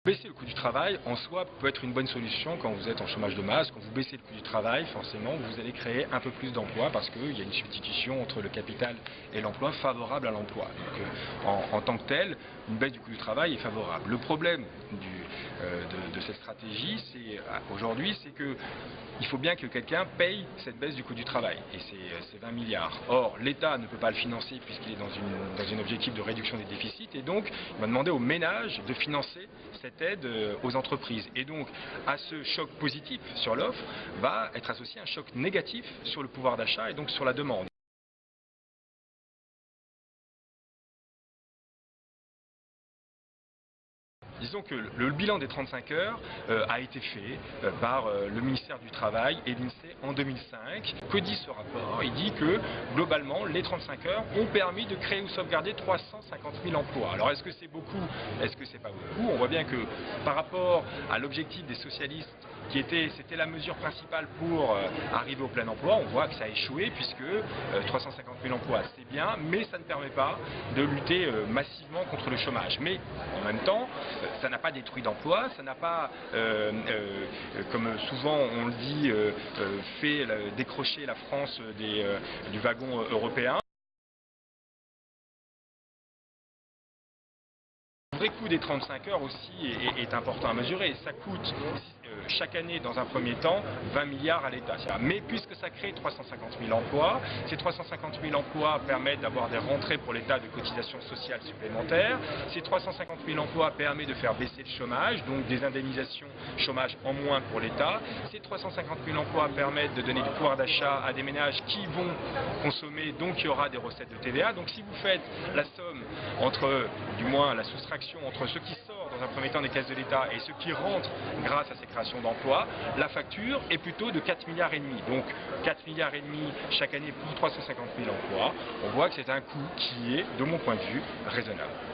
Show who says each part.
Speaker 1: Baisser le coût du travail, en soi, peut être une bonne solution quand vous êtes en chômage de masse. Quand vous baissez le coût du travail, forcément, vous allez créer un peu plus d'emplois parce qu'il y a une substitution entre le capital et l'emploi favorable à l'emploi. Donc, en tant que tel, une baisse du coût du travail est favorable. Le problème de cette stratégie, aujourd'hui, c'est que il faut bien que quelqu'un paye cette baisse du coût du travail. Et c'est 20 milliards. Or, l'État ne peut pas le financer puisqu'il est dans un objectif de réduction des déficits. Et donc, il va demander aux ménages de financer cette aide aux entreprises. Et donc, à ce choc positif sur l'offre, va être associé un choc négatif sur le pouvoir d'achat et donc sur la demande. Disons que le bilan des 35 heures a été fait par le ministère du Travail et l'INSEE en 2005. Que dit ce rapport? Il dit que globalement, les 35 heures ont permis de créer ou sauvegarder 350 000 emplois. Alors est-ce que c'est beaucoup? Est-ce que c'est pas beaucoup? On voit bien que par rapport à l'objectif des socialistes, c'était la mesure principale pour arriver au plein emploi, on voit que ça a échoué puisque 350 000 emplois c'est bien, mais ça ne permet pas de lutter massivement contre le chômage. Mais en même temps, ça n'a pas détruit d'emplois, ça n'a pas, comme souvent on le dit, fait décrocher la France du wagon européen. Le vrai coût des 35 heures aussi est important à mesurer. Ça coûte chaque année, dans un premier temps, 20 milliards à l'État. Mais puisque ça crée 350 000 emplois, ces 350 000 emplois permettent d'avoir des rentrées pour l'État de cotisations sociales supplémentaires. Ces 350 000 emplois permettent de faire baisser le chômage, donc des indemnisations chômage en moins pour l'État. Ces 350 000 emplois permettent de donner du pouvoir d'achat à des ménages qui vont consommer, donc il y aura des recettes de TVA. Donc si vous faites la somme entre, du moins la soustraction entre ce qui sort dans un premier temps des caisses de l'État et ce qui rentre grâce à ces créations d'emplois, la facture est plutôt de 4 milliards et demi. Donc 4 milliards et demi chaque année pour 350 000 emplois. On voit que c'est un coût qui est, de mon point de vue, raisonnable.